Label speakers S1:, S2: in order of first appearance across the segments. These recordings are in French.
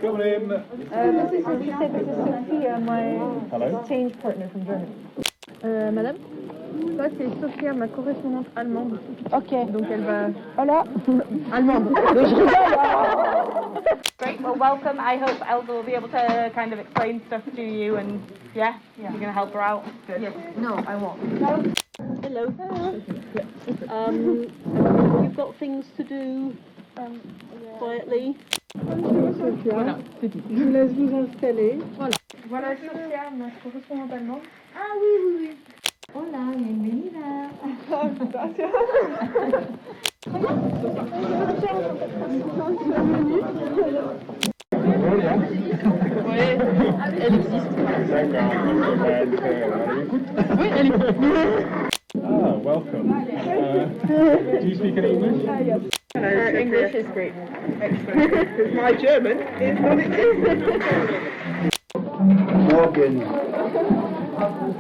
S1: Come in.
S2: This is Sophia. This is Sophia, my
S1: Hello.
S2: exchange partner from Germany. Madame, ça c'est Sophia, ma correspondante allemande. Ok. Donc elle va. Voilà. Allemande. Mais je rigole.
S3: Great, well welcome. I hope Elsa will be able to kind of explain stuff to you and yeah. You're going to help her out. Good.
S2: Yes. No, I won't.
S4: Hello. You've got things to do quietly.
S2: Voilà, c'est tout. Je vous laisse vous installer. Voilà. Voilà Sophia, ma correspondante allemande.
S5: Ah oui. Hola, bienvenida.
S2: Gracias. Oui, elle existe.
S1: D'accord.
S2: Oui, elle existe.
S1: Ah, welcome. Do you speak any English?
S2: Yes. Her English is great. Excellent. Because my German is not it.
S6: Morgen.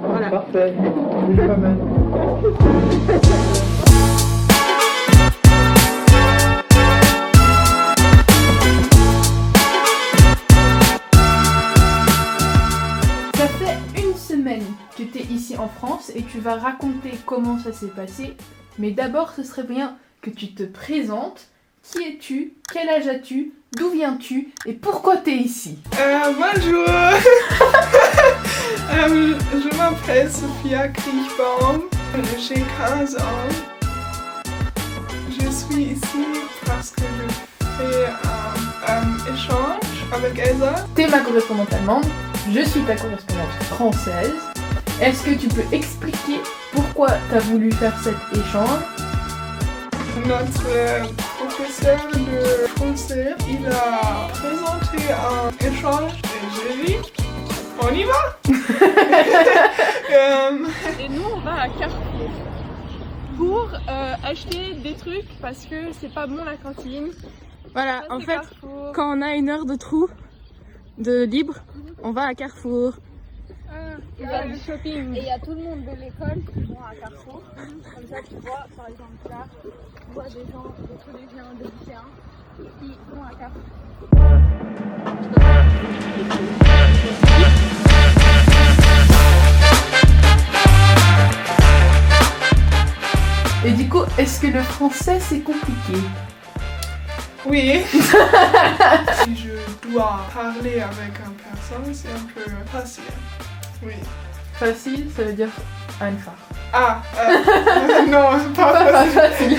S2: Voilà.
S6: Parfait. Willkommen.
S7: Ça fait une semaine que tu es ici en France et tu vas raconter comment ça s'est passé. Mais d'abord, ce serait bien que tu te présentes. Qui es-tu? Quel âge as-tu? D'où viens-tu? Et pourquoi tu es ici?
S8: Bonjour. Je m'appelle Sophia Kriechbaum. J'ai 15 ans. Je suis ici parce que je fais un échange avec Elsa.
S7: Tu es ma correspondante allemande. Je suis ta correspondante française. Est-ce que tu peux expliquer pourquoi tu as voulu faire cet échange?
S8: Notre professeur de français, il a présenté un échange et j'ai dit, on y va.
S9: Et nous on va à Carrefour pour acheter des trucs parce que c'est pas bon la cantine.
S10: Voilà,
S9: Ça,
S10: en fait,
S9: Carrefour.
S10: quand on a une heure de trou, de libre, on va à Carrefour.
S9: Il y a du shopping.
S5: Et il y a tout le monde de l'école qui vont à Carrefour. Comme ça, tu vois, par exemple, là, tu vois des gens, des collégiens, des lycéens qui vont à Carrefour.
S7: Et du coup, est-ce que le français c'est compliqué?
S8: Oui. Si je dois parler avec une personne, c'est un peu facile. Oui.
S7: Facile, ça veut dire einfach.
S8: Ah, non, pas facile.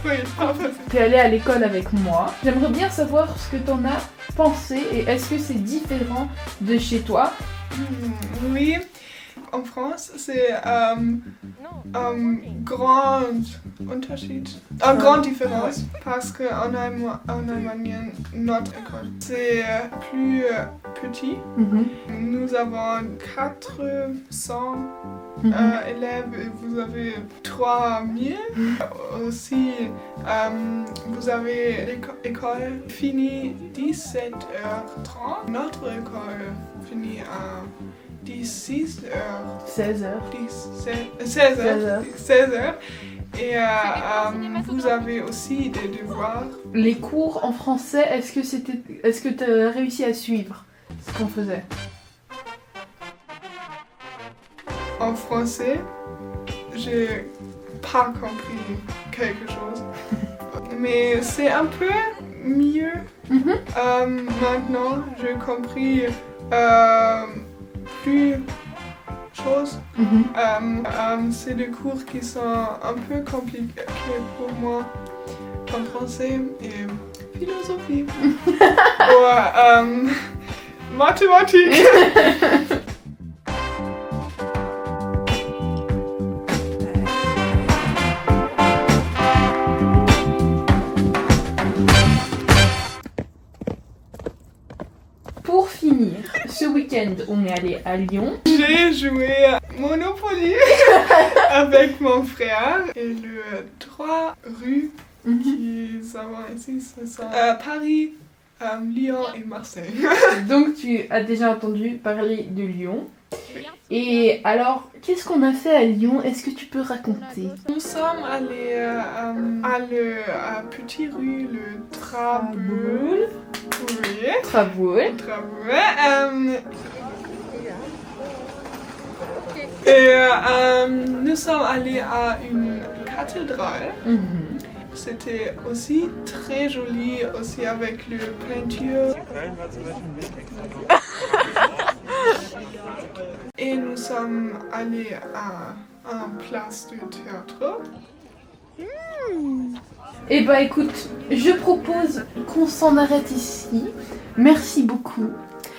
S8: Oui, pas facile.
S7: Tu es allée à l'école avec moi. J'aimerais bien savoir ce que tu en as pensé et est-ce que c'est différent de chez toi?
S8: Oui, en France, c'est un grand Unterschied, une grande différence parce qu'en Allemagne, notre école, c'est plus petit. Nous avons 400 élèves et vous avez 3000. Aussi, vous avez l'école finie 17h30. Notre école finit à 16h. 16h. Et vous avez aussi des devoirs.
S7: Les cours en français, est-ce que tu as réussi à suivre ce qu'on faisait?
S8: En français, j'ai pas compris quelque chose. Mais c'est un peu mieux. Maintenant, j'ai compris plus choses. C'est des cours qui sont un peu compliqués pour moi en français et philosophie ou mathématiques.
S7: Pour finir, ce week-end, on est allé à Lyon.
S8: J'ai joué à Monopoly avec mon frère et le 3 rues qui sont ici, ce sont Paris, Lyon et Marseille.
S7: Donc tu as déjà entendu parler de Lyon. Et alors, qu'est-ce qu'on a fait à Lyon? Est-ce que tu peux raconter?
S8: Nous sommes allés à la petite rue, le Traboul. Oui.
S7: Traboul.
S8: Et nous sommes allés à une cathédrale. C'était aussi très joli, aussi avec le peinture. Et nous sommes allés à une place de théâtre.
S7: Eh bah écoute, je propose qu'on s'en arrête ici. Merci beaucoup.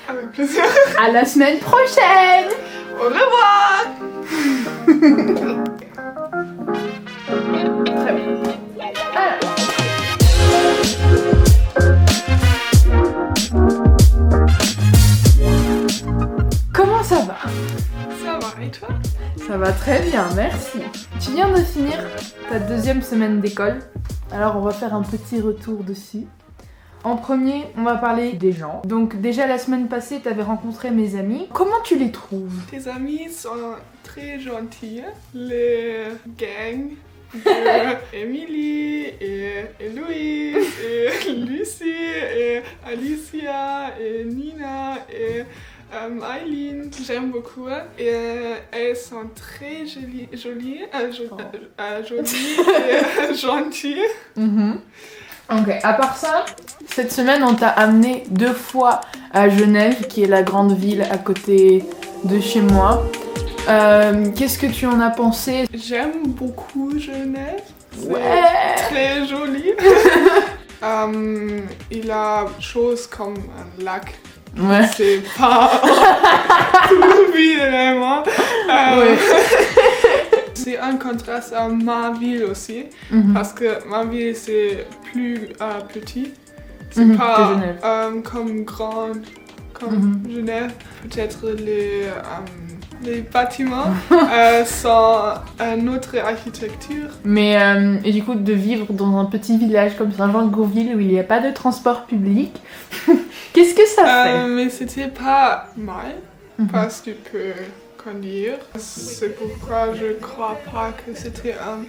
S8: Avec plaisir.
S7: À la semaine prochaine.
S8: Au revoir.
S7: Très bien. Comment ça va?
S8: Ça va, et toi?
S7: Ça va très bien, merci. Tu viens de finir ta deuxième semaine d'école, alors on va faire un petit retour dessus. En premier, on va parler des gens. Donc déjà la semaine passée, tu avais rencontré mes amis. Comment tu les trouves?
S8: Tes amis sont très gentils. Les gangs de Emily et Louise et Lucie et Alicia et Nina et Eileen, j'aime beaucoup. Et elles sont très jolies et gentilles.
S7: Ok, à part ça, cette semaine on t'a amené 2 fois à Genève, qui est la grande ville à côté de chez moi. Qu'est-ce que tu en as pensé?
S8: J'aime beaucoup Genève.
S7: Ouais.
S8: Très joli. Il a des choses comme un lac.
S7: Ouais.
S8: C'est pas tout vraiment. C'est un contraste à ma ville aussi, parce que ma ville c'est plus petit. C'est pas comme grande comme Genève. Peut-être les bâtiments sont une autre architecture.
S7: Mais et du coup de vivre dans un petit village comme Saint-Jean-de-Gourville où il n'y a pas de transport public, qu'est-ce que ça fait?
S8: Mais c'était pas mal parce que tu peux conduire. C'est pourquoi je crois pas que c'était un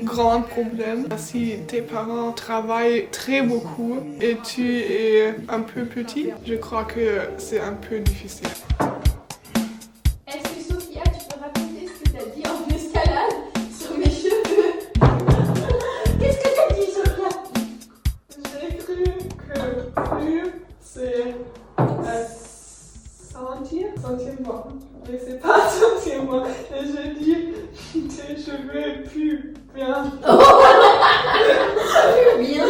S8: grand problème. Si tes parents travaillent très beaucoup et tu es un peu petit, je crois que c'est un peu difficile.
S5: Est-ce que Sophia, tu peux raconter ce que t'as dit en escalade sur mes cheveux? Qu'est-ce que t'as dit, Sophia?
S8: J'ai cru que plus c'est sentiment. Mais c'est pas sentiment. Et j'ai dit tes cheveux plus bien.
S5: Plus bien.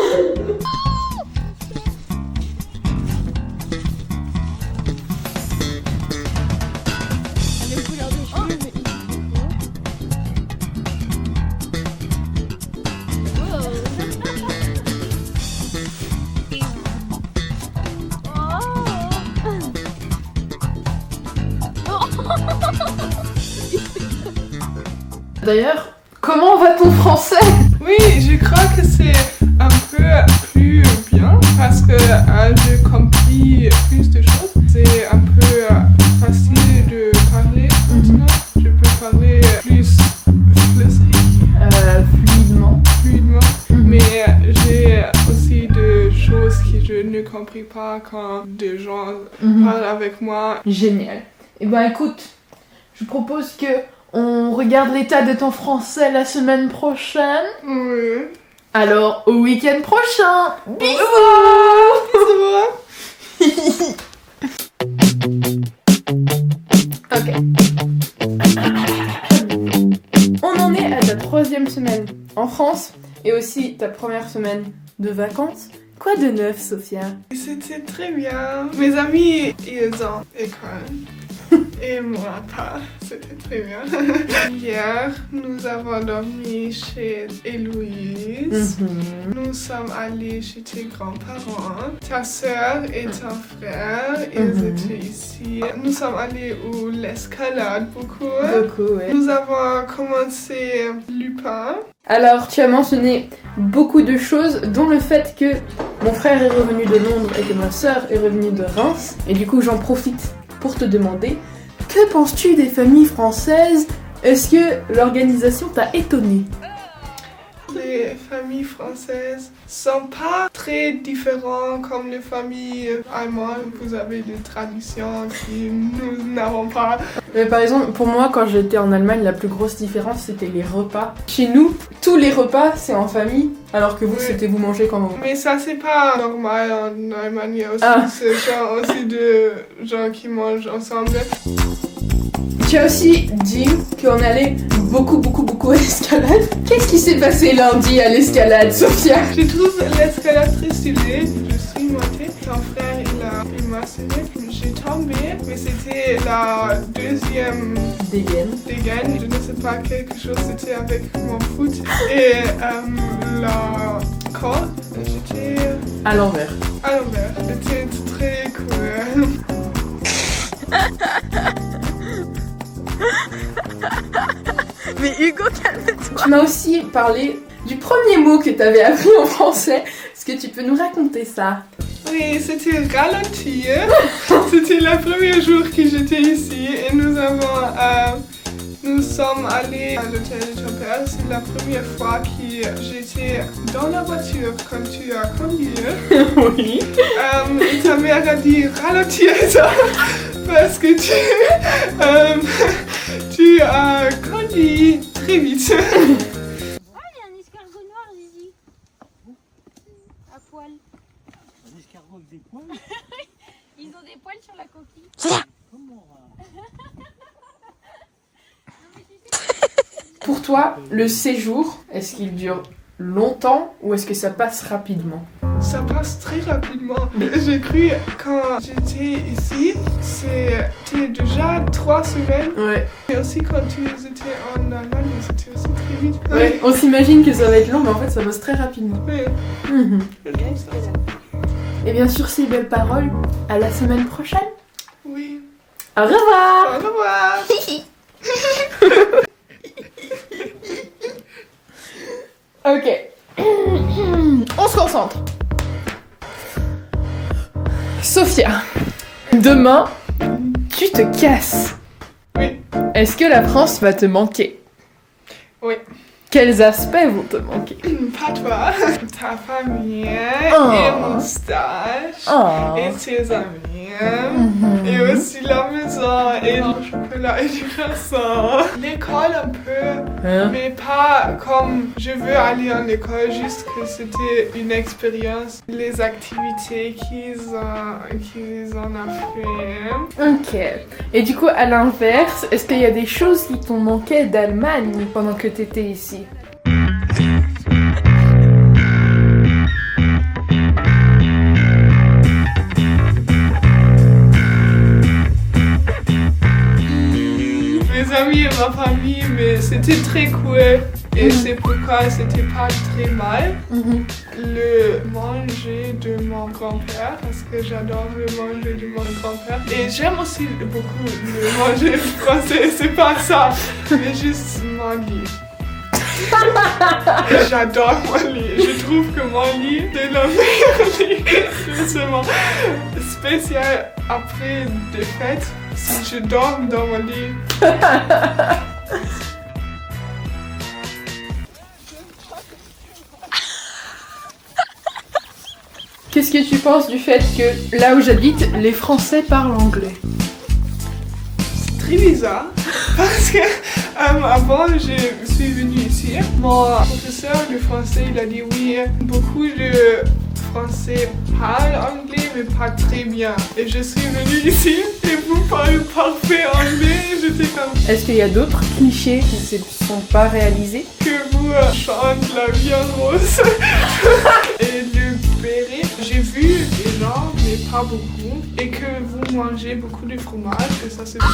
S7: D'ailleurs, comment va ton français?
S8: Oui, je crois que c'est un peu plus bien parce que j'ai compris plus de choses. C'est un peu facile de parler maintenant. Je peux parler plus fluidement. Mais j'ai aussi des choses que je ne comprends pas quand des gens parlent avec moi.
S7: Génial. Eh ben écoute, je propose que on regarde l'état de ton français la semaine prochaine.
S8: Oui.
S7: Alors, au week-end prochain. Bisous. Ok. On en est à ta 3e semaine en France et aussi ta première semaine de vacances. Quoi de neuf, Sophia?
S8: C'était très bien. Mes amis, ils ont école. Et moi pas, c'était très bien. Hier, nous avons dormi chez Héloïse. Nous sommes allés chez tes grands-parents. Ta soeur et ton frère, ils étaient ici. Nous sommes allés où l'escalade beaucoup.
S7: Ouais.
S8: Nous avons commencé Lupin.
S7: Alors, tu as mentionné beaucoup de choses, dont le fait que mon frère est revenu de Londres et que ma soeur est revenue de Reims. Et du coup, j'en profite pour te demander Que penses-tu des familles françaises? Est-ce que l'organisation t'a étonné?
S8: Les familles françaises sont pas très différentes comme les familles allemandes. Vous avez des traditions que nous n'avons pas.
S7: Mais par exemple, pour moi, quand j'étais en Allemagne, la plus grosse différence, c'était les repas. Chez nous, tous les repas, c'est en famille, alors que vous,
S8: Oui.
S7: c'était vous mangez quand vous.
S8: Mais ça, c'est pas normal en Allemagne. Il y a aussi
S7: Ah.
S8: ce genre aussi de gens qui mangent ensemble.
S7: Tu as aussi dit qu'on allait beaucoup à l'escalade. Qu'est-ce qui s'est passé lundi à l'escalade, Sophia?
S8: Je trouve l'escalade très stylée. Je suis montée. Son frère, il m'a serré. J'ai tombé, mais c'était la deuxième
S7: Dégaine.
S8: dégaine. Je ne sais pas, quelque chose, c'était avec mon foot. Et la corde, j'étais
S7: À l'envers.
S8: à l'envers. C'était très cool.
S10: Mais Hugo, calme-toi.
S7: Tu m'as aussi parlé du premier mot que tu avais appris en français. Est-ce que tu peux nous raconter ça?
S8: Oui, c'était ralentir. C'était le premier jour que j'étais ici et nous sommes allés à l'hôtel de ton père. C'est la première fois que j'étais dans la voiture quand tu as conduit.
S7: Oui.
S8: Et ta mère a dit ralentir ça parce que tu as conduit très vite.
S5: Il y a un escargot noir, Zizi. À poil.
S6: Un escargot avec des poils?
S5: Ils ont des poils sur la coquille.
S7: Pour toi, le séjour, est-ce qu'il dure longtemps ou est-ce que ça passe rapidement?
S8: Ça passe très rapidement. J'ai cru quand j'étais ici, c'était déjà 3 semaines.
S7: Ouais.
S8: Et aussi quand tu étais en Allemagne, c'était aussi très vite.
S7: Ouais, on s'imagine que ça va être long, mais en fait ça passe très rapidement.
S8: Oui.
S7: Mhm.
S8: Je trouve ça.
S7: Et bien sur ces belles paroles, à la semaine prochaine.
S8: Oui.
S7: Au revoir.
S8: Au revoir.
S7: Ok. On se concentre. Sophia, demain, tu te casses.
S8: Oui.
S7: Est-ce que la France va te manquer?
S8: Oui.
S7: Quels aspects vont te manquer?
S8: Pas toi, ta famille
S7: Oh.
S8: et mon stage
S7: Oh.
S8: et tes amis et aussi la maison et le chocolat et du croissant. L'école un peu,
S7: Hein?
S8: mais pas comme je veux aller en école, juste que c'était une expérience. Les activités qu'ils en ont fait.
S7: Ok. Et du coup, à l'inverse, est-ce qu'il y a des choses qui t'ont manqué d'Allemagne pendant que t'étais ici?
S8: Mes amis et ma famille, mais c'était très cool et c'est pourquoi c'était pas très mal. Le manger de mon grand-père, parce que j'adore le manger de mon grand-père. Et j'aime aussi beaucoup le manger français, c'est pas ça, mais juste mon lit. J'adore mon lit. Je trouve que mon lit, c'est le meilleur lit. C'est vraiment spécial après des fêtes. Si je dors dans mon lit.
S7: Qu'est-ce que tu penses du fait que là où j'habite, les Français parlent anglais?
S8: C'est très bizarre parce que avant je suis venue ici, mon professeur de français il a dit oui, beaucoup de Français parlent anglais mais pas très bien. Et je suis venue ici et vous parlez parfait anglais. J'étais comme
S7: Est-ce qu'il y a d'autres clichés qui ne sont pas réalisés?
S8: que vous chantez la viande rose et le béret. J'ai vu des gens mais pas beaucoup et que vous mangez beaucoup de fromage et ça c'est bien.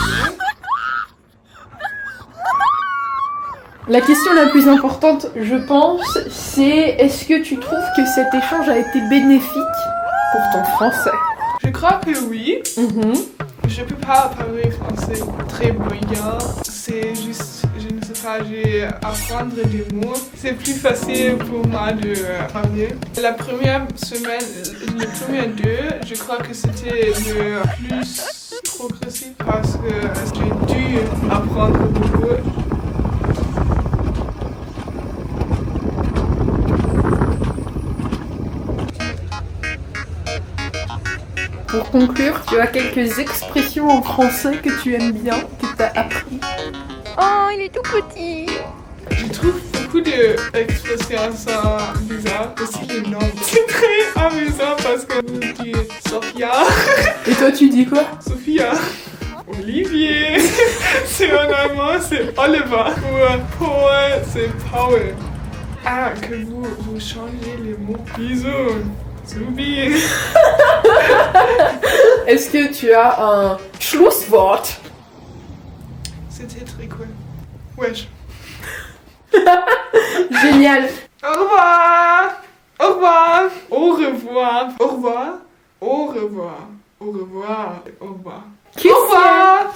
S7: La question la plus importante, je pense, c'est est-ce que tu trouves que cet échange a été bénéfique pour ton français?
S8: Je crois que oui. Je peux pas parler français très bien. C'est juste, je ne sais pas, j'ai apprendre des mots. C'est plus facile pour moi de parler. La première semaine, les premiers deux, je crois que c'était le plus progressif parce que j'ai dû apprendre beaucoup.
S7: Pour conclure, tu as quelques expressions en français que tu aimes bien, que tu as appris.
S10: Oh, il est tout petit.
S8: Je trouve beaucoup d'expressions bizarres, aussi les noms. C'est très amusant parce que vous dites Sophia.
S7: Et toi, tu dis quoi?
S8: Sophia. Olivier. C'est en allemand, c'est Oliver. Pour Paul, c'est Paul. Ah, que vous changez les mots. Bisous. Soubi.
S7: Est-ce que tu as un Schlusswort?
S8: C'était très cool. Wesh.
S7: Génial.
S8: Au revoir. Au revoir. Au revoir. Au revoir. Au revoir. Au revoir. Au revoir. Au revoir.